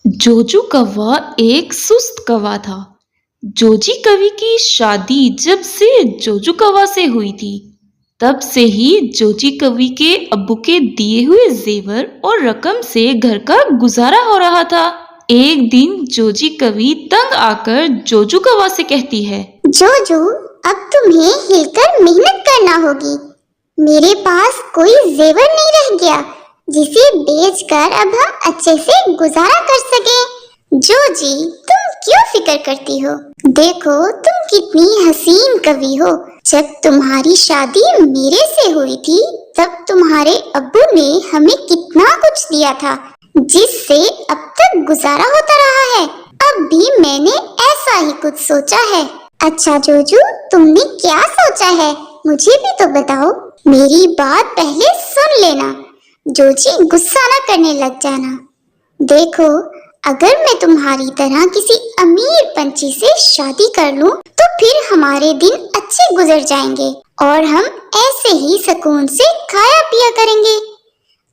जोजू कौवा एक सुस्त कौवा था। जोजी कवि की शादी जब से जोजू कौवा से हुई थी, तब से ही जोजी कवि के अब्बू के दिए हुए जेवर और रकम से घर का गुजारा हो रहा था। एक दिन जोजी कवि तंग आकर जोजू कौवा से कहती है, जोजू, अब तुम्हें हिलकर मेहनत करना होगी। मेरे पास कोई जेवर नहीं रह गया जिसे बेचकर अब हम अच्छे से गुजारा कर सके। जोजी, तुम क्यों फिक्र करती हो? देखो तुम कितनी हसीन कवि हो। जब तुम्हारी शादी मेरे से हुई थी, तब तुम्हारे अब्बू ने हमें कितना कुछ दिया था, जिससे अब तक गुजारा होता रहा है। अब भी मैंने ऐसा ही कुछ सोचा है। अच्छा जोजू, तुमने क्या सोचा है? मुझे भी तो बताओ। मेरी बात पहले सुन लेना। जोजी, गुस्सा ना करने लग जाना। देखो, अगर मैं तुम्हारी तरह किसी अमीर पंछी से शादी कर लूं, तो फिर हमारे दिन अच्छे गुजर जाएंगे और हम ऐसे ही सुकून से खाया पिया करेंगे।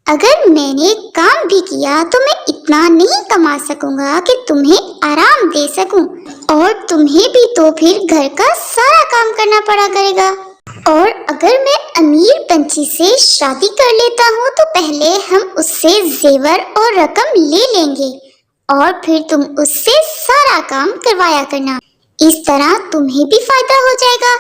अगर मैंने काम भी किया तो मैं इतना नहीं कमा सकूंगा कि तुम्हें आराम दे सकूं, और तुम्हें भी तो फिर घर का सारा काम करना पड़ा करेगा। और अगर मैं अमीर पंछी से शादी कर लेता हूँ, तो पहले हम उससे जेवर और रकम ले लेंगे और फिर तुम उससे सारा काम करवाया करना। इस तरह तुम्हें भी फायदा हो जाएगा।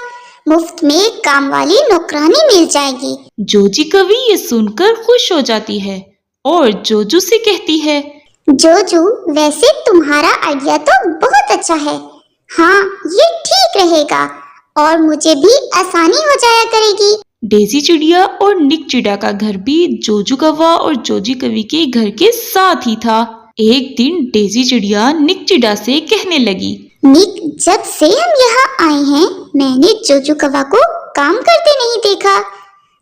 मुफ्त में काम वाली नौकरानी मिल जाएगी। जोजी कवि ये सुनकर खुश हो जाती है और जोजू से कहती है, जोजू, वैसे तुम्हारा आइडिया तो बहुत अच्छा है। हाँ, ये ठीक रहेगा और मुझे भी आसानी हो जाया करेगी। डेजी चिड़िया और निक चिड़ा का घर भी जोजू कौवा और जोजी कवि के घर के साथ ही था। एक दिन डेजी चिड़िया निक चिड़ा से कहने लगी, निक, जब से हम यहाँ आए हैं, मैंने जोजू कौवा को काम करते नहीं देखा।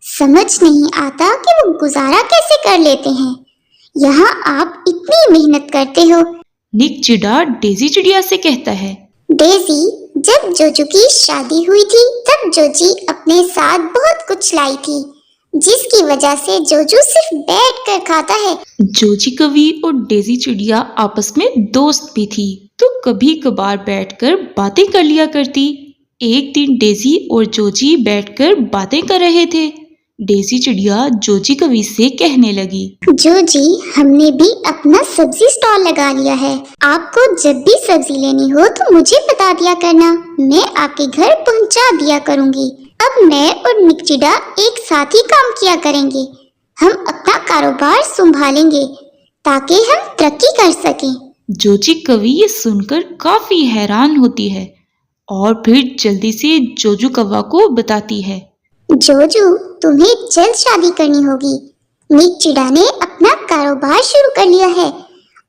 समझ नहीं आता कि वो गुजारा कैसे कर लेते हैं। यहाँ आप इतनी मेहनत करते हो। निक चिड़ा डेजी चिड़िया से कहता है, डेजी, जब जोजू की शादी हुई थी, तब जोजी अपने साथ बहुत कुछ लाई थी, जिसकी वजह से जोजू सिर्फ बैठ कर खाता है। जोजी कवि और डेजी चिड़िया आपस में दोस्त भी थी, तो कभी कभार बैठकर बातें कर लिया करती। एक दिन डेजी और जोजी बैठकर बातें कर रहे थे। डेजी चिड़िया जोजी कवि से कहने लगी, जोजी, हमने भी अपना सब्जी स्टॉल लगा लिया है। आपको जब भी सब्जी लेनी हो तो मुझे बता दिया करना, मैं आपके घर पहुंचा दिया करूंगी। अब मैं और निक चिड़ा एक साथ ही काम किया करेंगे। हम अपना कारोबार संभालेंगे ताकि हम तरक्की कर सकें। जोजी कवि ये सुनकर काफी हैरान होती है और फिर जल्दी से जोजू कौवा को बताती है, जोजू, तुम्हें जल्द शादी करनी होगी। निक चिड़ा ने अपना कारोबार शुरू कर लिया है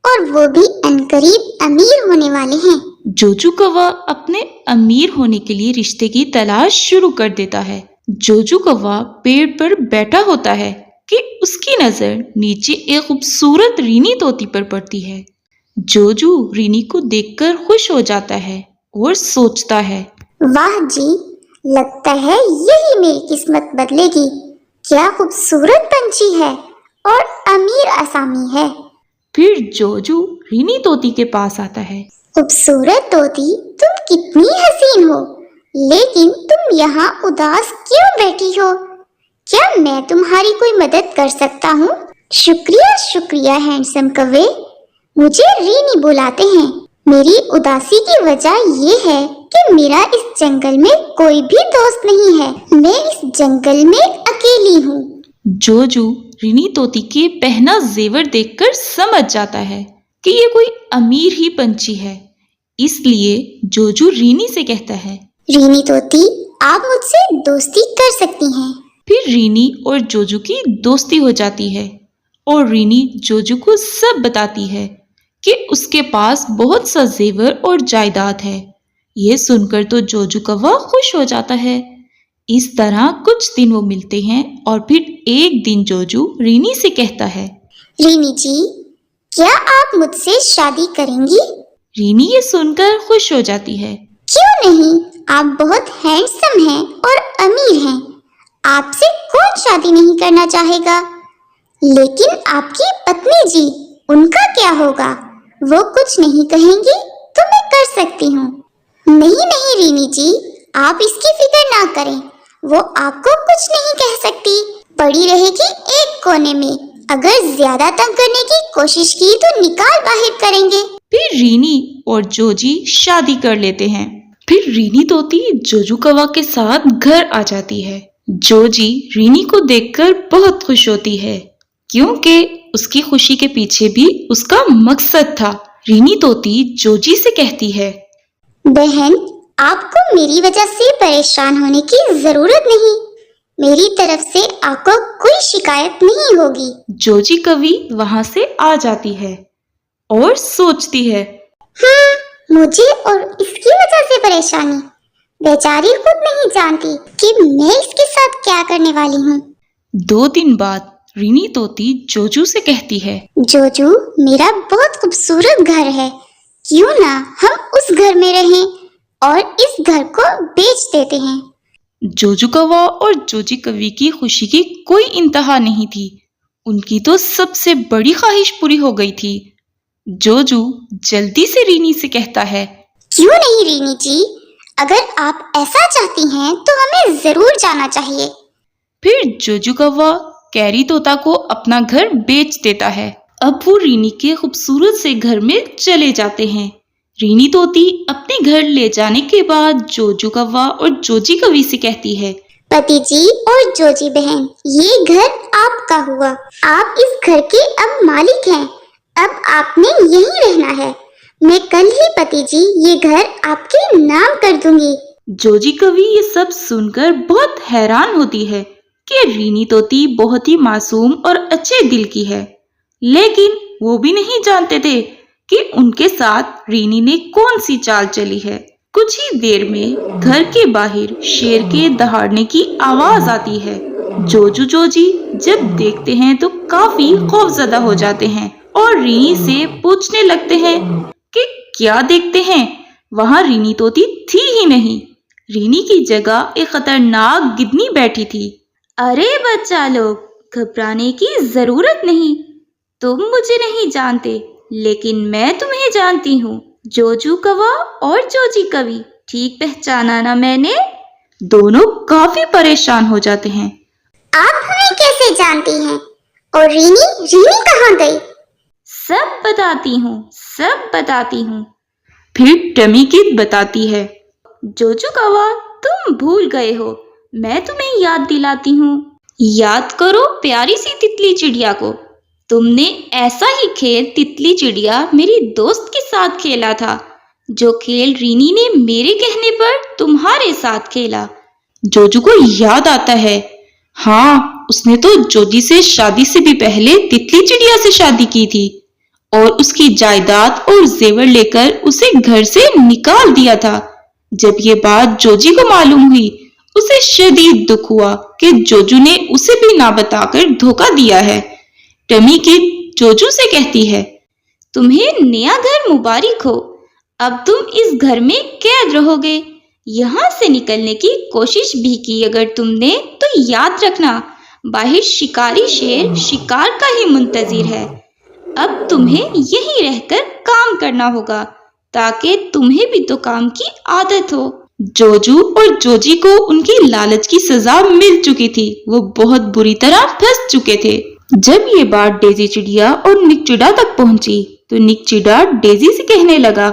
और वो भी अनकरीब अमीर होने वाले हैं। जोजू कौवा अपने अमीर होने के लिए रिश्ते की तलाश शुरू कर देता है। जोजू कौवा पेड़ पर बैठा होता है कि उसकी नजर नीचे एक खूबसूरत रीनी तोती पर पड़ती है। जोजू रीनी को देखकर खुश हो जाता है और सोचता है, वाह जी, लगता है यही मेरी किस्मत बदलेगी। क्या खूबसूरत पंछी है और अमीर आसामी है। फिर जोजू रीनी तोती के पास आता है। खूबसूरत तोती, तुम कितनी हसीन हो, लेकिन तुम यहाँ उदास क्यों बैठी हो? क्या मैं तुम्हारी कोई मदद कर सकता हूँ? शुक्रिया शुक्रिया हैंडसम कौवे, मुझे रीनी बुलाते हैं। मेरी उदासी की वजह ये है कि मेरा इस जंगल में कोई भी दोस्त नहीं है। मैं इस जंगल में अकेली हूँ। जोजू रीनी तोती के पहना जेवर देखकर समझ जाता है कि ये कोई अमीर ही पंछी है, इसलिए जोजू रीनी से कहता है, रीनी तोती, आप मुझसे दोस्ती कर सकती हैं। फिर रीनी और जोजू की दोस्ती हो जाती है और रीनी जोजू को सब बताती है कि उसके पास बहुत सा जेवर और जायदाद है। ये सुनकर तो जोजू कौवा खुश हो जाता है। इस तरह कुछ दिन वो मिलते हैं और फिर एक दिन जोजू रीनी से कहता है, रीनी जी, क्या आप मुझसे शादी करेंगी? रीनी ये सुनकर खुश हो जाती है। क्यों नहीं, आप बहुत हैंडसम हैं और अमीर हैं। आपसे कौन शादी नहीं करना चाहेगा? लेकिन आपकी पत्नी जी, उनका क्या होगा? वो कुछ नहीं कहेंगी तो मैं कर सकती हूँ। नहीं नहीं रीनी जी, आप इसकी फिक्र ना करें, वो आपको कुछ नहीं कह सकती, पड़ी रहेगी एक कोने में। अगर ज्यादा तंग करने की कोशिश की तो निकाल बाहर करेंगे। फिर रीनी और जोजी शादी कर लेते हैं। फिर रीनी तोती जोजू कौवा के साथ घर आ जाती है। जोजी रीनी को देखकर बहुत खुश होती है, क्योंकि उसकी खुशी के पीछे भी उसका मकसद था। रीनी तोती जोजी से कहती है, बहन, आपको मेरी वजह से परेशान होने की जरूरत नहीं। मेरी तरफ से आपको कोई शिकायत नहीं होगी। जोजी कवि वहां से आ जाती है और सोचती है, मुझे और इसकी वजह से परेशानी। बेचारी खुद नहीं जानती कि मैं इसके साथ क्या करने वाली हूँ। 2 दिन बाद रीनी तोती जोजू से कहती है, जोजू, मेरा बहुत खूबसूरत घर है, क्यों ना हम उस घर में रहें और इस घर को बेच देते हैं। जोजू कौवा और जोजी कवि की खुशी की कोई इंतहा नहीं थी। उनकी तो सबसे बड़ी ख्वाहिश पूरी हो गई थी। जोजू जल्दी से रीनी से कहता है, क्यों नहीं रीनी जी, अगर आप ऐसा चाहती हैं तो हमें जरूर जाना चाहिए। फिर जोजू कौवा कैरी तोता को अपना घर बेच देता है। अब वो रीनी के खूबसूरत से घर में चले जाते हैं। रीनी तोती अपने घर ले जाने के बाद जोजू कौवा और जोजी कवि से कहती है, पति जी और जोजी बहन, ये घर आपका हुआ। आप इस घर के अब मालिक हैं। अब आपने यहीं रहना है। मैं कल ही पति जी ये घर आपके नाम कर दूंगी। जोजी कवि ये सब सुनकर बहुत हैरान होती है कि रीनी तोती बहुत ही मासूम और अच्छे दिल की है, लेकिन वो भी नहीं जानते थे कि उनके साथ रीनी ने कौन सी चाल चली है। कुछ ही देर में घर के बाहर शेर के दहाड़ने की आवाज आती है। जोजू जोजी जब देखते हैं तो काफी खौफजदा हो जाते हैं और रीनी से पूछने लगते हैं कि क्या देखते हैं। वहां रीनी तोती थी ही नहीं। रीनी की जगह एक खतरनाक गिद्धनी बैठी थी। अरे बच्चा लोग, घबराने की जरूरत नहीं। तुम मुझे नहीं जानते, लेकिन मैं तुम्हें जानती हूँ। जोजू कौवा और जोजी कवि, ठीक पहचाना ना मैंने? दोनों काफी परेशान हो जाते हैं। आप हमें कैसे जानती हैं? और रीनी कहाँ गई? सब बताती हूँ, सब बताती हूँ। फिर टमी किड बताती है, जोजू कौवा, तुम भूल गए हो, मैं तुम्हें याद दिलाती हूँ। याद करो प्यारी सी तितली चिड़िया को। तुमने ऐसा ही खेल तितली चिड़िया मेरी दोस्त के साथ खेला था, जो खेल रीनी ने मेरे कहने पर तुम्हारे साथ खेला। जोजू को याद आता है, हाँ, उसने तो जोजी से शादी से भी पहले तितली चिड़िया से शादी की थी और उसकी जायदाद और जेवर लेकर उसे घर से निकाल दिया था। जब ये बात जोजी को मालूम हुई, उसे शदीद दुख हुआ कि जोजू ने उसे भी ना बताकर धोखा दिया है। टमी किड जोजू से कहती है, तुम्हें नया घर मुबारक हो। अब तुम इस घर में कैद रहोगे। यहाँ से निकलने की कोशिश भी की अगर तुमने, तो याद रखना, बाहर शिकारी शेर शिकार का ही मुंतजिर है। अब तुम्हें यहीं रहकर काम करना होगा, ताकि तुम्हें भी तो काम की आदत हो। जोजू और जोजी को उनकी लालच की सजा मिल चुकी थी। वो बहुत बुरी तरह फंस चुके थे। जब ये बात डेजी चिड़िया और निक चिड़ा तक पहुंची, तो निक चिड़ा डेजी से कहने लगा,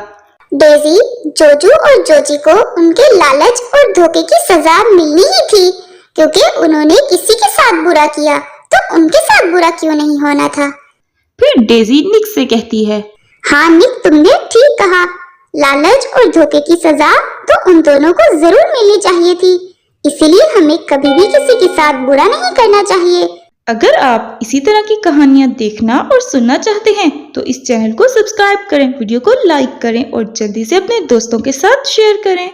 डेजी, जोजू और जोजी को उनके लालच और धोखे की सजा मिलनी ही थी, क्योंकि उन्होंने किसी के साथ बुरा किया तो उनके साथ बुरा क्यों नहीं होना था। फिर डेजी निक से कहती है, हाँ निक, तुमने ठीक कहा। लालच और धोखे की सजा तो उन दोनों को जरूर मिलनी चाहिए थी। इसीलिए हमें कभी भी किसी के साथ बुरा नहीं करना चाहिए। अगर आप इसी तरह की कहानियाँ देखना और सुनना चाहते हैं तो इस चैनल को सब्सक्राइब करें, वीडियो को लाइक करें और जल्दी से अपने दोस्तों के साथ शेयर करें।